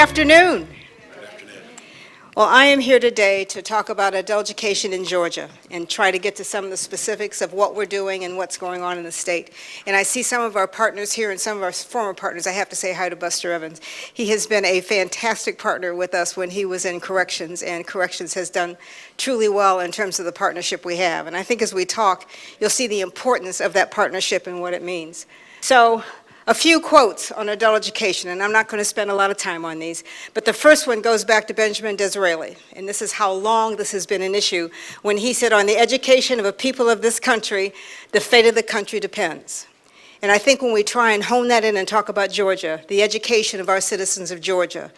afternoon. Well, I am here today to talk about adult education in Georgia and try to get to some of the specifics of what we're doing and what's going on in the state. And I see some of our partners here and some of our former partners. I have to say hi to Buster Evans. He has been a fantastic partner with us when he was in corrections, and corrections has done truly well in terms of the partnership we have. And I think as we talk, you'll see the importance of that partnership and what it means. So, a few quotes on adult education, and I'm not going to spend a lot of time on these, but the first one goes back to Benjamin Disraeli, and this is how long this has been an issue, when he said, "On the education of a people of this country, the fate of the country depends." And I think when we try and hone that in and talk about Georgia, the education of our citizens of Georgia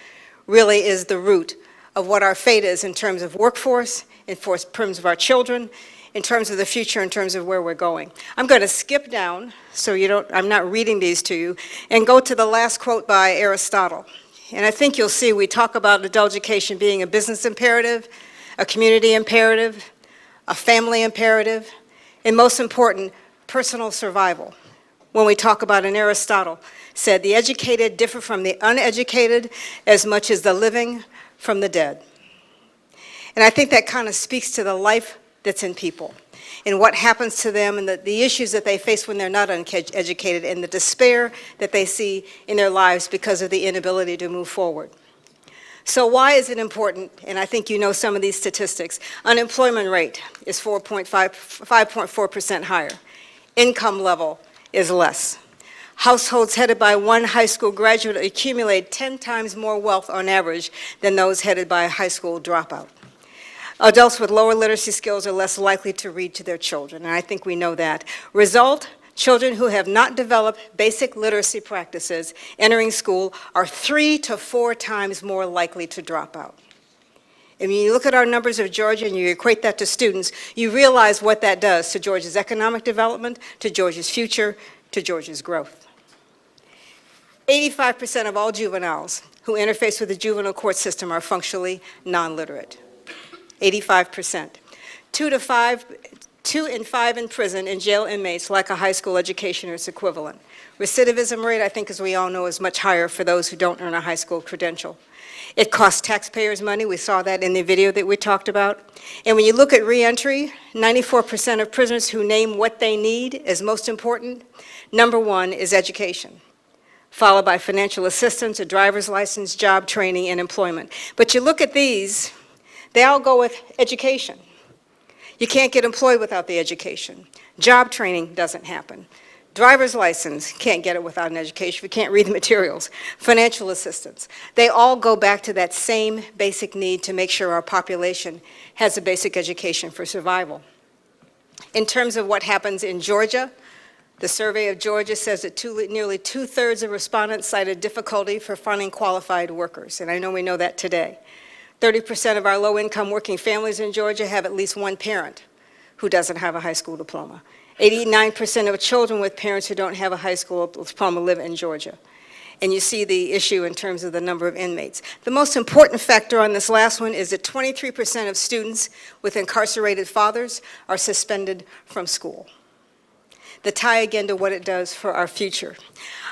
really is the root of what our fate is in terms of workforce, in terms of our children, in terms of the future, in terms of where we're going. I'm going to skip down, so I'm not reading these to you, and go to the last quote by Aristotle. And I think you'll see we talk about adult education being a business imperative, a community imperative, a family imperative, and most important, personal survival. When we talk about, and Aristotle said, the educated differ from the uneducated as much as the living from the dead. And I think that kind of speaks to the life that's in people and what happens to them and the issues that they face when they're not educated and the despair that they see in their lives because of the inability to move forward. So why is it important? And I think you know some of these statistics. Unemployment rate is 5.4% higher. Income level is less. Households headed by one high school graduate accumulate 10 times more wealth on average than those headed by a high school dropout. Adults with lower literacy skills are less likely to read to their children, and I think we know that. Result, children who have not developed basic literacy practices entering school are 3 to 4 times more likely to drop out. And when you look at our numbers of Georgia and you equate that to students, you realize what that does to Georgia's economic development, to Georgia's future, to Georgia's growth. 85% of all juveniles who interface with the juvenile court system are functionally non-literate. 85%. 2 in 5 in prison and jail inmates lack a high school education or its equivalent. Recidivism rate, I think, as we all know, is much higher for those who don't earn a high school credential. It costs taxpayers money. We saw that in the video that we talked about. And when you look at reentry, 94% of prisoners who name what they need as most important, number 1 is education, followed by financial assistance, a driver's license, job training, and employment. But you look at these, they all go with education. You can't get employed without the education. Job training doesn't happen. Driver's license, can't get it without an education. You can't read the materials. Financial assistance. They all go back to that same basic need to make sure our population has a basic education for survival. In terms of what happens in Georgia, the survey of Georgia says that nearly 2/3 of respondents cited difficulty for finding qualified workers, and I know we know that today. 30% of our low-income working families in Georgia have at least one parent who doesn't have a high school diploma. 89% of children with parents who don't have a high school diploma live in Georgia. And you see the issue in terms of the number of inmates. The most important factor on this last one is that 23% of students with incarcerated fathers are suspended from school. The tie again to what it does for our future.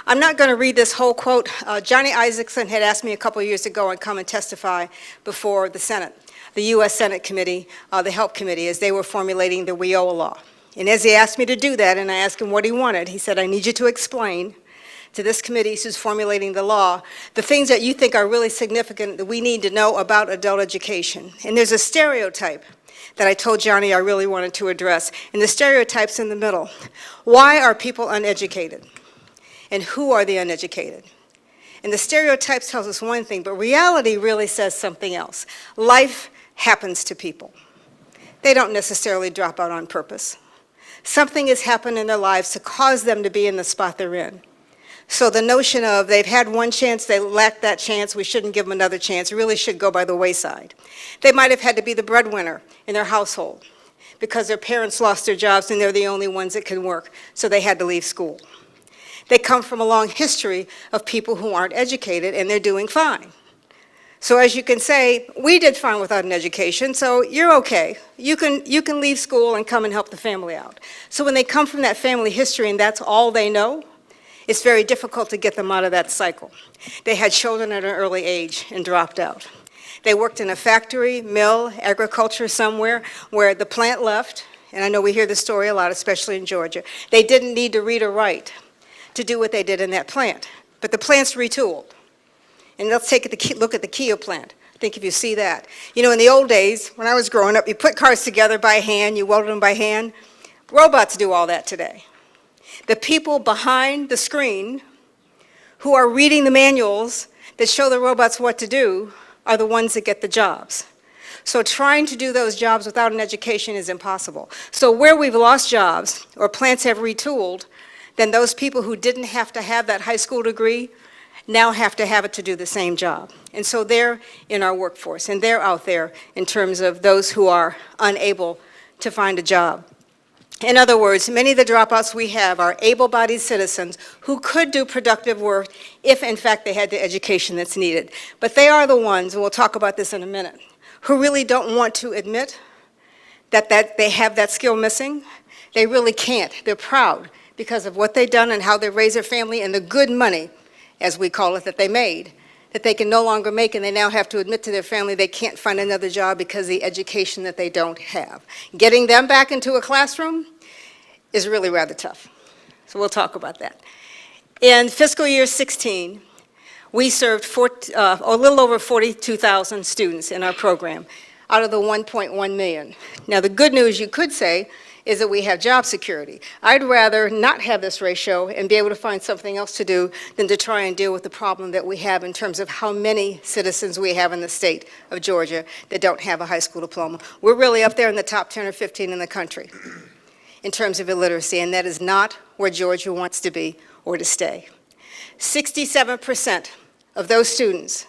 I'm not going to read this whole quote. Johnny Isaacson had asked me a couple years ago to come and testify before the Senate, the U.S. Senate Committee, the Help Committee, as they were formulating the WIOA law. And as he asked me to do that, and I asked him what he wanted, he said, "I need you to explain to this committee who's formulating the law the things that you think are really significant that we need to know about adult education." And there's a stereotype that I told Johnny I really wanted to address, and the stereotype's in the middle. Why are people uneducated? And who are the uneducated? And the stereotype tells us one thing, but reality really says something else. Life happens to people. They don't necessarily drop out on purpose. Something has happened in their lives to cause them to be in the spot they're in. So the notion of they've had one chance, they lacked that chance, we shouldn't give them another chance, really should go by the wayside. They might have had to be the breadwinner in their household because their parents lost their jobs and they're the only ones that can work, so they had to leave school. They come from a long history of people who aren't educated and they're doing fine. So as you can say, we did fine without an education, so you're okay. You can leave school and come and help the family out. So when they come from that family history and that's all they know, It's very difficult to get them out of that cycle. They had children at an early age and dropped out. They worked in a factory, mill, agriculture somewhere where the plant left, and I know we hear this story a lot, especially in Georgia. They didn't need to read or write to do what they did in that plant, but the plant's retooled. And let's take a look at the Kia plant. I think if you see that. You know, in the old days, when I was growing up, you put cars together by hand, you welded them by hand. Robots do all that today. The people behind the screen who are reading the manuals that show the robots what to do are the ones that get the jobs. So trying to do those jobs without an education is impossible. So where we've lost jobs or plants have retooled, then those people who didn't have to have that high school degree now have to have it to do the same job. And so they're in our workforce, and they're out there in terms of those who are unable to find a job. In other words, many of the dropouts we have are able-bodied citizens who could do productive work if, in fact, they had the education that's needed. But they are the ones, and we'll talk about this in a minute, who really don't want to admit that they have that skill missing. They really can't. They're proud because of what they've done and how they raised their family and the good money, as we call it, that they made, that they can no longer make, and they now have to admit to their family they can't find another job because of the education that they don't have. Getting them back into a classroom is really rather tough. So we'll talk about that. In fiscal year 16, we served a little over 42,000 students in our program out of the 1.1 million. Now the good news you could say is that we have job security. I'd rather not have this ratio and be able to find something else to do than to try and deal with the problem that we have in terms of how many citizens we have in the state of Georgia that don't have a high school diploma. We're really up there in the top 10 or 15 in the country in terms of illiteracy, and that is not where Georgia wants to be or to stay. 67% of those students,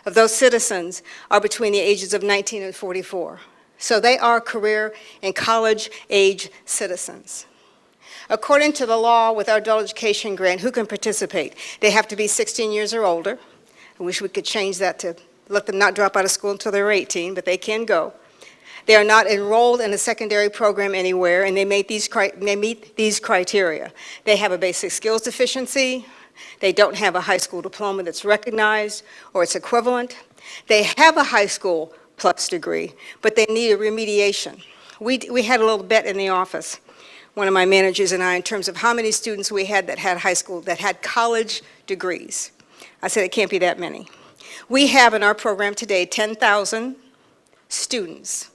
of those citizens, are between the ages of 19 and 44. So they are career and college-age citizens. According to the law with our adult education grant, who can participate? They have to be 16 years or older. I wish we could change that to let them not drop out of school until they're 18, but they can go. They are not enrolled in a secondary program anywhere, and they meet these criteria. They have a basic skills deficiency. They don't have a high school diploma that's recognized or its equivalent. They have a high school plus degree, but they need a remediation. We had a little bet in the office, one of my managers and I, in terms of how many students we had that had high school, that had college degrees. I said it can't be that many. We have in our program today 10,000 students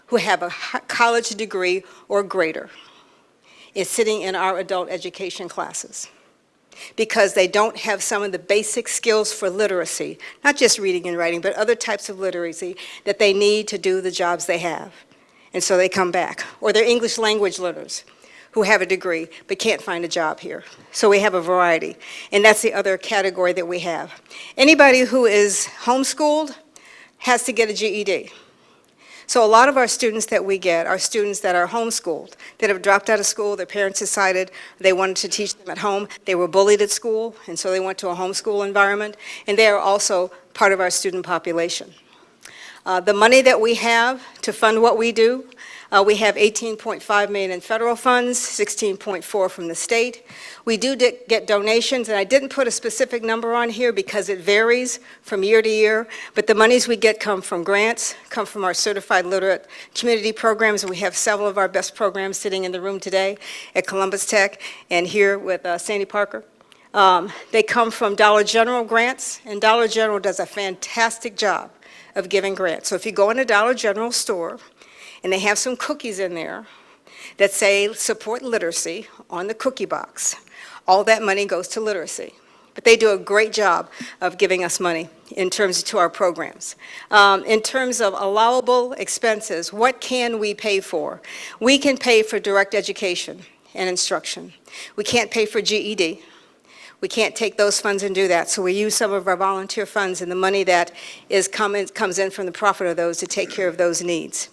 who have a college degree or greater is sitting in our adult education classes, because they don't have some of the basic skills for literacy, not just reading and writing, but other types of literacy that they need to do the jobs they have. And so they come back. Or they're English language learners who have a degree but can't find a job here. So we have a variety. And that's the other category that we have. Anybody who is homeschooled has to get a GED. So a lot of our students that we get are students that are homeschooled, that have dropped out of school. Their parents decided they wanted to teach them at home. They were bullied at school, and so they went to a homeschool environment. And they are also part of our student population. The money that we have to fund what we do, we have $18.5 million in federal funds, $16.4 from the state. We do get donations, and I didn't put a specific number on here because it varies from year to year, but the monies we get come from grants, come from our certified literate community programs, and we have several of our best programs sitting in the room today at Columbus Tech and here with Sandy Parker. They come from Dollar General grants, and Dollar General does a fantastic job of giving grants. So if you go in a Dollar General store and they have some cookies in there that say support literacy on the cookie box, all that money goes to literacy. But they do a great job of giving us money in terms to our programs. In terms of allowable expenses, what can we pay for? We can pay for direct education and instruction. We can't pay for GED. We can't take those funds and do that, so we use some of our volunteer funds and the money that comes in from the profit of those to take care of those needs.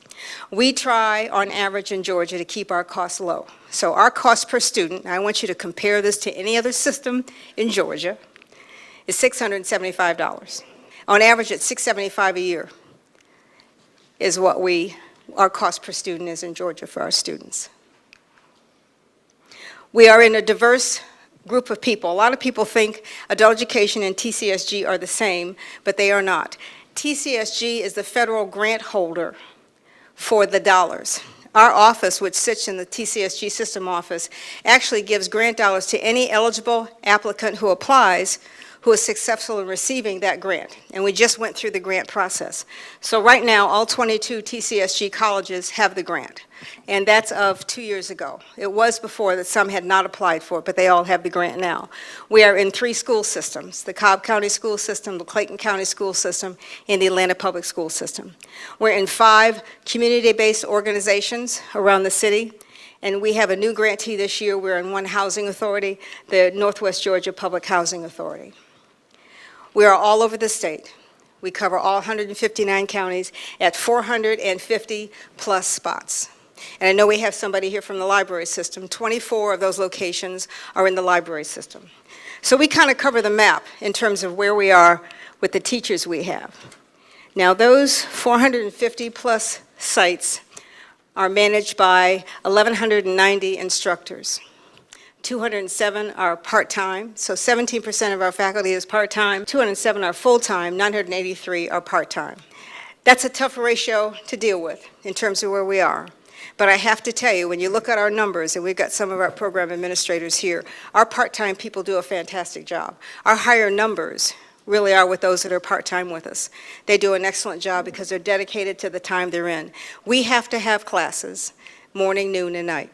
We try, on average in Georgia, to keep our costs low. So our cost per student, and I want you to compare this to any other system in Georgia, is $675. On average, it's $675 a year is what our cost per student is in Georgia for our students. We are in a diverse group of people. A lot of people think adult education and TCSG are the same, but they are not. TCSG is the federal grant holder for the dollars. Our office, which sits in the TCSG system office, actually gives grant dollars to any eligible applicant who applies who is successful in receiving that grant. And we just went through the grant process. So right now, all 22 TCSG colleges have the grant. And that's of 2 years ago. It was before that some had not applied for it, but they all have the grant now. We are in 3 school systems: the Cobb County School System, the Clayton County School System, and the Atlanta Public School System. We're in 5 community-based organizations around the city. And we have a new grantee this year. We're in one housing authority, the Northwest Georgia Public Housing Authority. We are all over the state. We cover all 159 counties at 450 plus spots. And I know we have somebody here from the library system. 24 of those locations are in the library system. So we kind of cover the map in terms of where we are with the teachers we have. Now those 450 plus sites are managed by 1,190 instructors. 207 are part-time, so 17% of our faculty is part-time, 207 are full-time, 983 are part-time. That's a tough ratio to deal with in terms of where we are. But I have to tell you, when you look at our numbers, and we've got some of our program administrators here, our part-time people do a fantastic job. Our higher numbers really are with those that are part-time with us. They do an excellent job because they're dedicated to the time they're in. We have to have classes morning, noon, and night.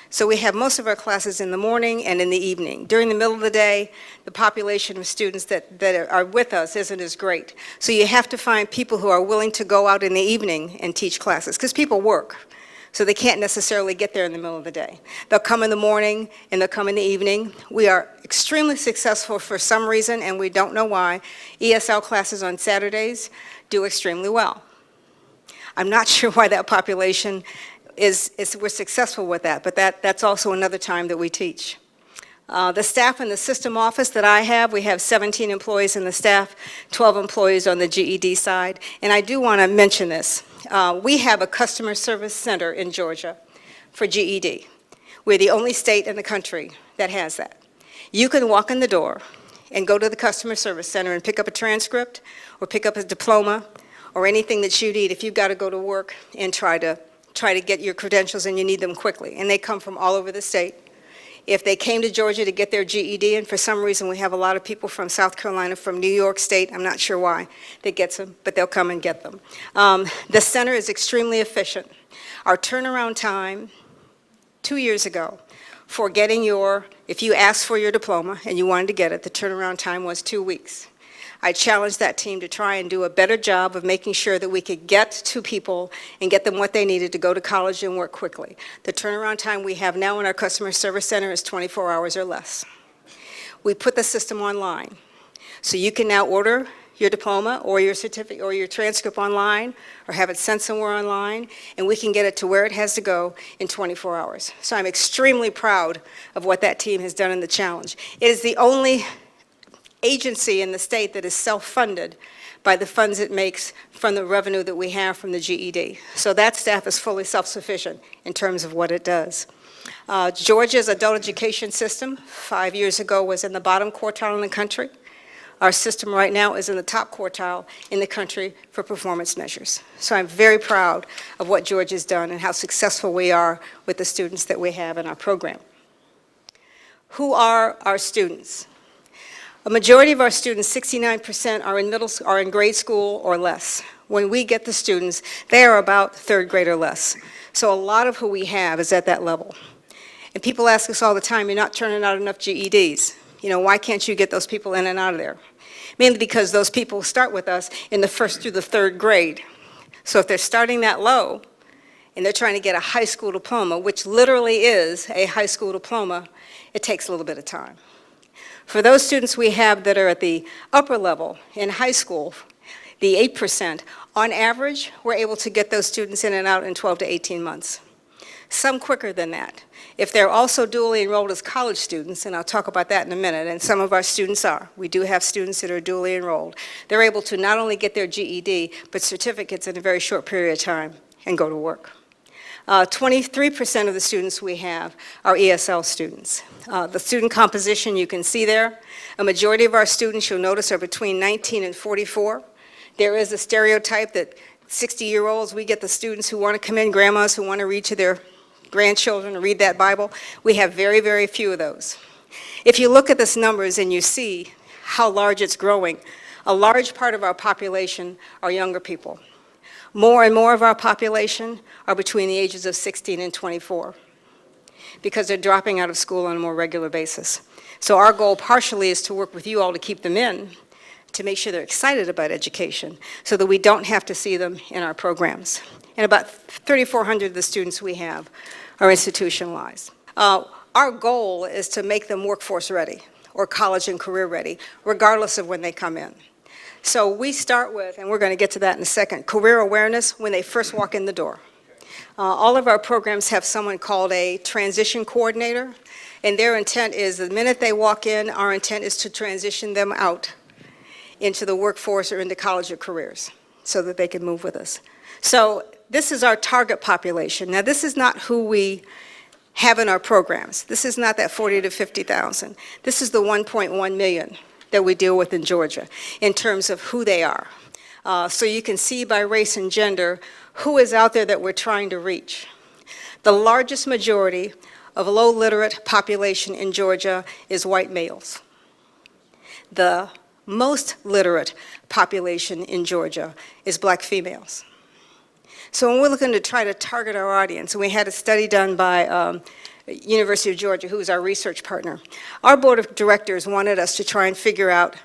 So we have most of our classes in the morning and in the evening. During the middle of the day, the population of students that are with us isn't as great. So you have to find people who are willing to go out in the evening and teach classes, because people work. So they can't necessarily get there in the middle of the day. They'll come in the morning and they'll come in the evening. We are extremely successful for some reason, and we don't know why. ESL classes on Saturdays do extremely well. I'm not sure why that population we're successful with that, but that's also another time that we teach. The staff in the system office that I have, we have 17 employees in the staff, 12 employees on the GED side, and I do want to mention this. We have a customer service center in Georgia for GED. We're the only state in the country that has that. You can walk in the door and go to the customer service center and pick up a transcript or pick up a diploma or anything that you need if you've got to go to work and try to get your credentials and you need them quickly. And they come from all over the state. If they came to Georgia to get their GED, and for some reason we have a lot of people from South Carolina, from New York State, I'm not sure why, that gets them, but they'll come and get them. The center is extremely efficient. Our turnaround time 2 years ago for getting if you asked for your diploma and you wanted to get it, the turnaround time was 2 weeks. I challenged that team to try and do a better job of making sure that we could get to people and get them what they needed to go to college and work quickly. The turnaround time we have now in our customer service center is 24 hours or less. We put the system online. So you can now order your diploma or your certificate or your transcript online or have it sent somewhere online, and we can get it to where it has to go in 24 hours. So I'm extremely proud of what that team has done in the challenge. It is the only agency in the state that is self-funded by the funds it makes from the revenue that we have from the GED. So that staff is fully self-sufficient in terms of what it does. Georgia's adult education system 5 years ago was in the bottom quartile in the country. Our system right now is in the top quartile in the country for performance measures. So I'm very proud of what Georgia's done and how successful we are with the students that we have in our program. Who are our students? A majority of our students, 69%, are in grade school or less. When we get the students, they are about third grade or less. So a lot of who we have is at that level. And people ask us all the time, you're not turning out enough GEDs. You know, why can't you get those people in and out of there? Mainly because those people start with us in the first through the third grade. So if they're starting that low and they're trying to get a high school diploma, which literally is a high school diploma, it takes a little bit of time. For those students we have that are at the upper level in high school, the 8%, on average, we're able to get those students in and out in 12 to 18 months. Some quicker than that. If they're also dually enrolled as college students, and I'll talk about that in a minute, and some of our students are. We do have students that are dually enrolled. They're able to not only get their GED, but certificates in a very short period of time and go to work. 23% of the students we have are ESL students. The student composition you can see there. A majority of our students, you'll notice, are between 19 and 44. There is a stereotype that 60-year-olds, we get the students who want to come in, grandmas who want to read to their grandchildren and read that Bible. We have very, very few of those. If you look at these numbers and you see how large it's growing, a large part of our population are younger people. More and more of our population are between the ages of 16 and 24 because they're dropping out of school on a more regular basis. So our goal partially is to work with you all to keep them in, to make sure they're excited about education so that we don't have to see them in our programs. And about 3,400 of the students we have are institutionalized. Our goal is to make them workforce ready or college and career ready, regardless of when they come in. So we start with, and we're going to get to that in a second, career awareness when they first walk in the door. All of our programs have someone called a transition coordinator, and their intent is the minute they walk in, our intent is to transition them out into the workforce or into college or careers so that they can move with us. So this is our target population. Now this is not who we have in our programs. This is not that 40 to 50,000. This is the 1.1 million that we deal with in Georgia in terms of who they are. So you can see by race and gender who is out there that we're trying to reach. The largest majority of low literate population in Georgia is white males. The most literate population in Georgia is black females. So when we're looking to try to target our audience, and we had a study done by University of Georgia, who is our research partner, our board of directors wanted us to try and figure out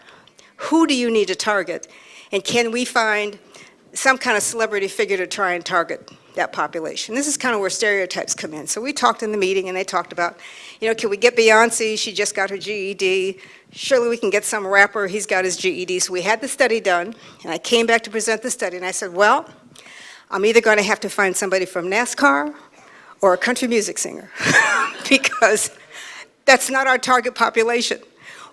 who do you need to target, and can we find some kind of celebrity figure to try and target that population. This is kind of where stereotypes come in. So we talked in the meeting and they talked about, can we get Beyonce? She just got her GED. Surely we can get some rapper, he's got his GED. So we had the study done, and I came back to present the study, and I said, well, I'm either going to have to find somebody from NASCAR or a country music singer because that's not our target population.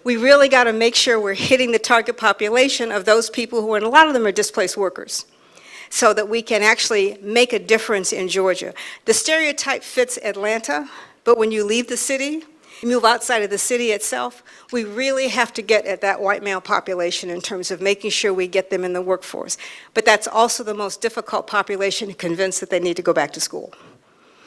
We really got to make sure we're hitting the target population of those people who, and a lot of them are displaced workers, so that we can actually make a difference in Georgia. The stereotype fits Atlanta, but when you leave the city, you move outside of the city itself, we really have to get at that white male population in terms of making sure we get them in the workforce. But that's also the most difficult population to convince that they need to go back to school.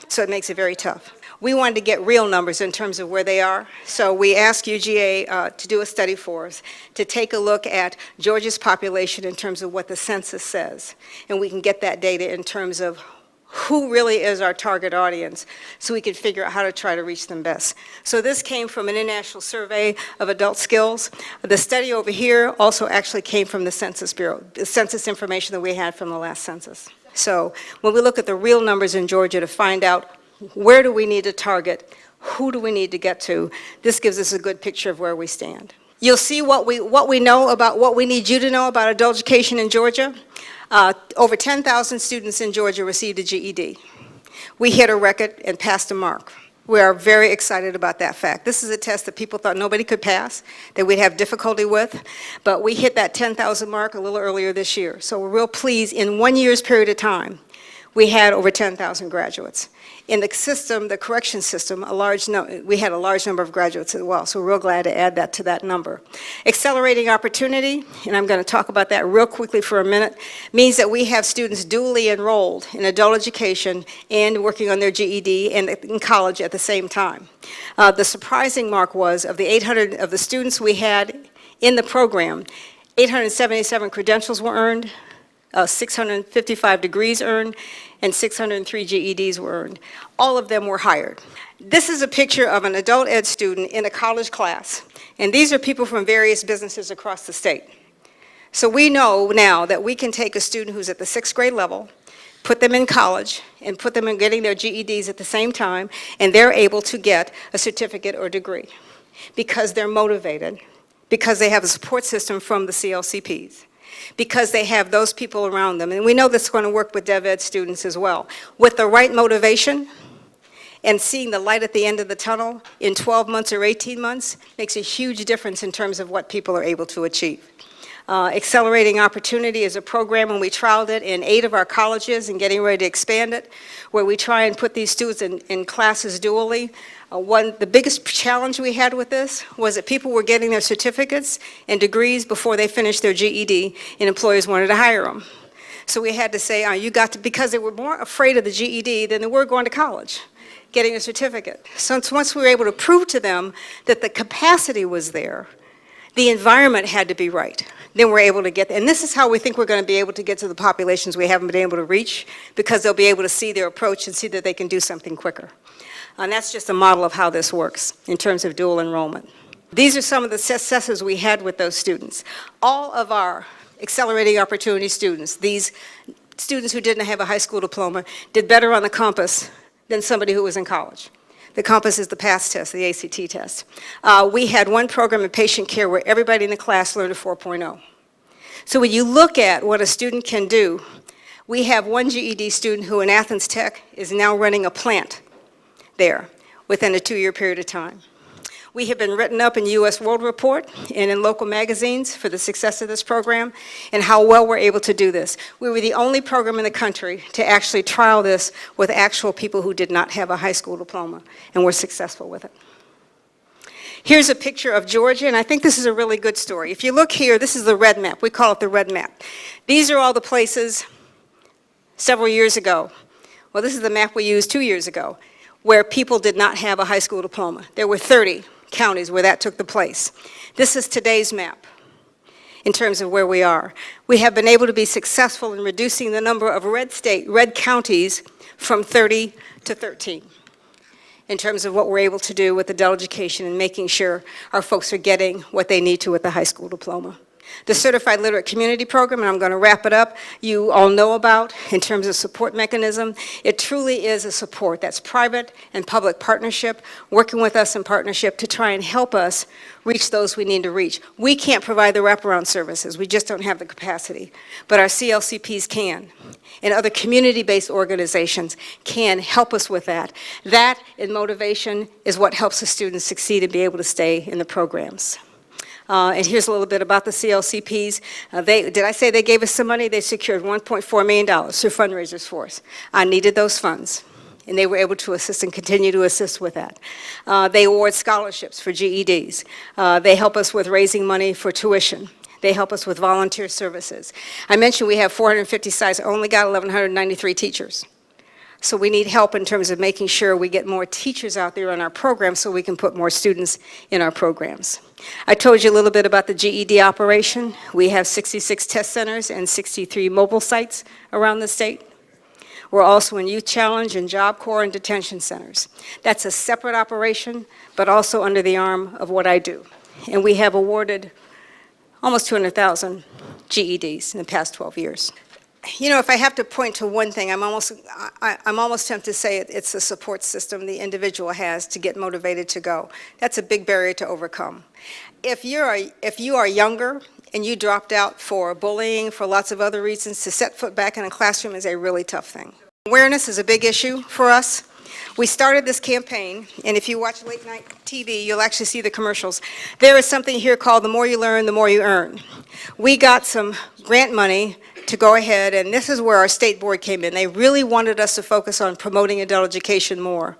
So it makes it very tough. We wanted to get real numbers in terms of where they are. So we asked UGA to do a study for us, to take a look at Georgia's population in terms of what the census says. And we can get that data in terms of who really is our target audience so we can figure out how to try to reach them best. So this came from an international survey of adult skills. The study over here also actually came from the Census Bureau, the census information that we had from the last census. So when we look at the real numbers in Georgia to find out where do we need to target, who do we need to get to, this gives us a good picture of where we stand. You'll see what we know about what we need you to know about adult education in Georgia. Over 10,000 students in Georgia received a GED. We hit a record and passed a mark. We are very excited about that fact. This is a test that people thought nobody could pass, that we'd have difficulty with, but we hit that 10,000 mark a little earlier this year. So we're real pleased. In 1 year's period of time, we had over 10,000 graduates. In the system, the correction system, we had a large number of graduates as well, so we're real glad to add that to that number. Accelerating opportunity, and I'm going to talk about that real quickly for a minute, means that we have students dually enrolled in adult education and working on their GED and in college at the same time. The surprising mark was of the 800 of the students we had in the program, 877 credentials were earned, 655 degrees earned, and 603 GEDs were earned. All of them were hired. This is a picture of an adult ed student in a college class, and these are people from various businesses across the state. So we know now that we can take a student who's at the 6th grade level, put them in college, and put them in getting their GEDs at the same time, and they're able to get a certificate or degree because they're motivated, because they have a support system from the CLCPs, because they have those people around them. And we know this is going to work with Dev Ed students as well. With the right motivation and seeing the light at the end of the tunnel in 12 months or 18 months makes a huge difference in terms of what people are able to achieve. Accelerating Opportunity is a program, and we trialed it in 8 of our colleges and getting ready to expand it, where we try and put these students in classes dually. The biggest challenge we had with this was that people were getting their certificates and degrees before they finished their GED, and employers wanted to hire them. So we had to say, because they were more afraid of the GED than they were going to college, getting a certificate. So once we were able to prove to them that the capacity was there, the environment had to be right, then we're able to get there. And this is how we think we're going to be able to get to the populations we haven't been able to reach, because they'll be able to see their approach and see that they can do something quicker. And that's just a model of how this works in terms of dual enrollment. These are some of the successes we had with those students. All of our Accelerating Opportunity students, these students who didn't have a high school diploma, did better on the compass than somebody who was in college. The compass is the PASS test, the ACT test. We had one program in patient care where everybody in the class learned a 4.0. So when you look at what a student can do, we have one GED student who in Athens Tech is now running a plant there within a 2-year period of time. We have been written up in U.S. World Report and in local magazines for the success of this program and how well we're able to do this. We were the only program in the country to actually trial this with actual people who did not have a high school diploma, and were successful with it. Here's a picture of Georgia, and I think this is a really good story. If you look here, this is the red map. We call it the red map. These are all the places several years ago. Well, this is the map we used 2 years ago, where people did not have a high school diploma. There were 30 counties where that took the place. This is today's map in terms of where we are. We have been able to be successful in reducing the number of red counties from 30 to 13 in terms of what we're able to do with adult education and making sure our folks are getting what they need to with a high school diploma. The Certified Literate Community Program, and I'm going to wrap it up, you all know about in terms of support mechanism. It truly is a support that's private and public partnership, working with us in partnership to try and help us reach those we need to reach. We can't provide the wraparound services. We just don't have the capacity. But our CLCPs can, and other community-based organizations can help us with that. That and motivation is what helps the students succeed and be able to stay in the programs. And here's a little bit about the CLCPs. Did I say they gave us some money? They secured $1.4 million through fundraisers for us. I needed those funds, and they were able to assist and continue to assist with that. They award scholarships for GEDs. They help us with raising money for tuition. They help us with volunteer services. I mentioned we have 450 sites. I only got 1,193 teachers. So we need help in terms of making sure we get more teachers out there in our program so we can put more students in our programs. I told you a little bit about the GED operation. We have 66 test centers and 63 mobile sites around the state. We're also in Youth Challenge and Job Corps and detention centers. That's a separate operation, but also under the arm of what I do. And we have awarded almost 200,000 GEDs in the past 12 years. You know, if I have to point to one thing, I'm almost tempted to say it's the support system the individual has to get motivated to go. That's a big barrier to overcome. If you are younger and you dropped out for bullying, for lots of other reasons, to set foot back in a classroom is a really tough thing. Awareness is a big issue for us. We started this campaign, and if you watch late night TV, you'll actually see the commercials. There is something here called The More You Learn, The More You Earn. We got some grant money to go ahead, and this is where our state board came in. They really wanted us to focus on promoting adult education more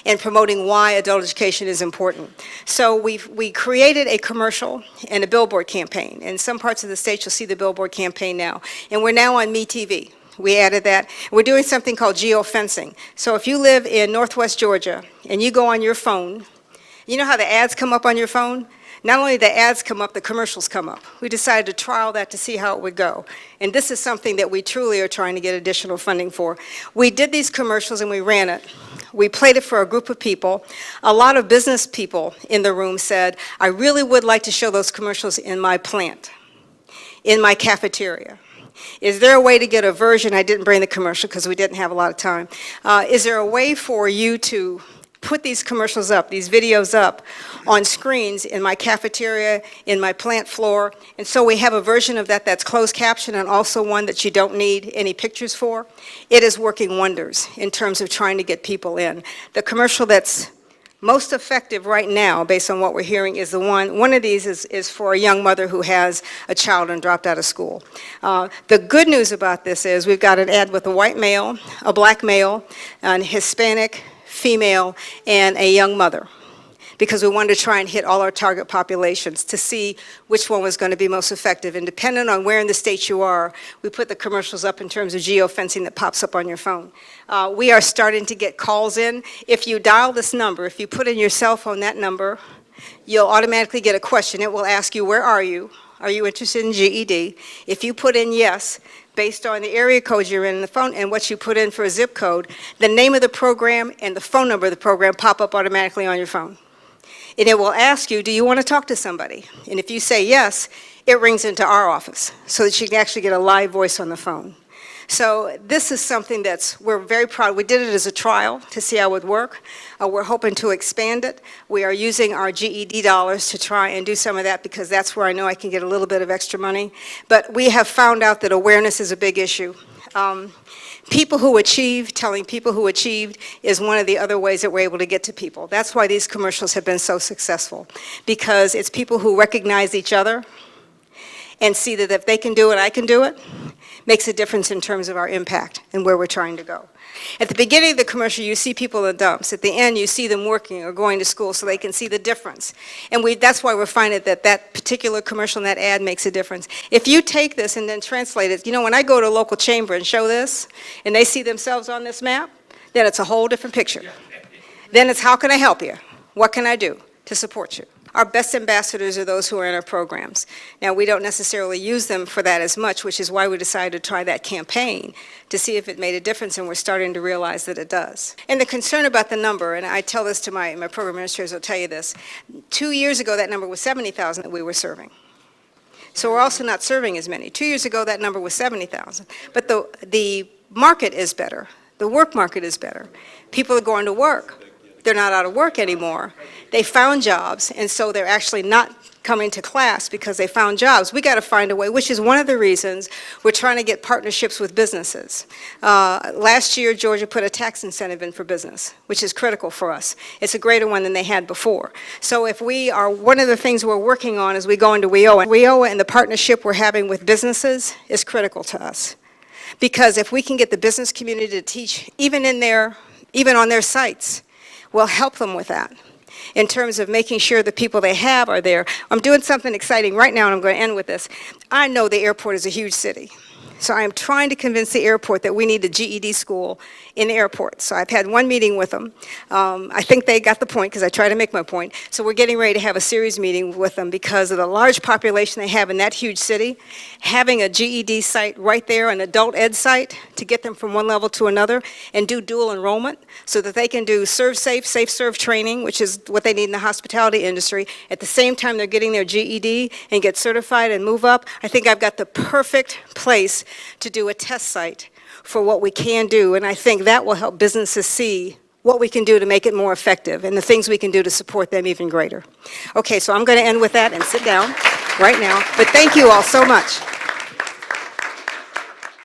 and promoting why adult education is important. So we created a commercial and a billboard campaign. In some parts of the state, you'll see the billboard campaign now. And we're now on MeTV. We added that. We're doing something called geofencing. So if you live in Northwest Georgia and you go on your phone, you know how the ads come up on your phone? Not only the ads come up, the commercials come up. We decided to trial that to see how it would go. And this is something that we truly are trying to get additional funding for. We did these commercials and we ran it. We played it for a group of people. A lot of business people in the room said, I really would like to show those commercials in my plant, in my cafeteria. Is there a way to get a version? I didn't bring the commercial because we didn't have a lot of time. Is there a way for you to put these commercials up, these videos up on screens in my cafeteria, in my plant floor? And so we have a version of that that's closed caption and also one that you don't need any pictures for. It is working wonders in terms of trying to get people in. The commercial that's Most effective right now, based on what we're hearing, is one of these is for a young mother who has a child and dropped out of school. The good news about this is we've got an ad with a white male, a black male, a Hispanic female, and a young mother, because we wanted to try and hit all our target populations to see which one was going to be most effective. And depending on where in the state you are, we put the commercials up in terms of geofencing that pops up on your phone. We are starting to get calls in. If you dial this number, if you put in your cell phone that number, you'll automatically get a question. It will ask you, where are you? Are you interested in GED? If you put in yes, based on the area code you're in the phone and what you put in for a zip code, the name of the program and the phone number of the program pop up automatically on your phone. And it will ask you, do you want to talk to somebody? And if you say yes, it rings into our office so that you can actually get a live voice on the phone. So this is something we're very proud. We did it as a trial to see how it would work. We're hoping to expand it. We are using our GED dollars to try and do some of that because that's where I know I can get a little bit of extra money. But we have found out that awareness is a big issue. People who achieve, telling people who achieved is one of the other ways that we're able to get to people. That's why these commercials have been so successful, because it's people who recognize each other and see that if they can do it, I can do it, makes a difference in terms of our impact and where we're trying to go. At the beginning of the commercial, you see people in the dumps. At the end, you see them working or going to school so they can see the difference. And that's why we're finding that particular commercial and that ad makes a difference. If you take this and then translate it, when I go to a local chamber and show this, and they see themselves on this map, then it's a whole different picture. Then it's, how can I help you? What can I do to support you? Our best ambassadors are those who are in our programs. Now, we don't necessarily use them for that as much, which is why we decided to try that campaign to see if it made a difference, and we're starting to realize that it does. And the concern about the number, and I tell this to my program administrators, will tell you this, 2 years ago that number was 70,000 that we were serving. So we're also not serving as many. 2 years ago that number was 70,000. But the market is better. The work market is better. People are going to work. They're not out of work anymore. They found jobs, and so they're actually not coming to class because they found jobs. We got to find a way, which is one of the reasons we're trying to get partnerships with businesses. Last year, Georgia put a tax incentive in for business, which is critical for us. It's a greater one than they had before. So if one of the things we're working on as we go into WIOA, WIOA and the partnership we're having with businesses is critical to us. Because if we can get the business community to teach, even on their sites, we'll help them with that in terms of making sure the people they have are there. I'm doing something exciting right now, and I'm going to end with this. I know the airport is a huge city. So I am trying to convince the airport that we need a GED school in the airport. So I've had one meeting with them. I think they got the point because I try to make my point. So we're getting ready to have a series meeting with them because of the large population they have in that huge city. Having a GED site right there, an adult ed site, to get them from one level to another and do dual enrollment so that they can do serve safe, safe serve training, which is what they need in the hospitality industry. At the same time they're getting their GED and get certified and move up. I think I've got the perfect place to do a test site for what we can do, and I think that will help businesses see what we can do to make it more effective and the things we can do to support them even greater. Okay, so I'm going to end with that and sit down right now, but thank you all so much.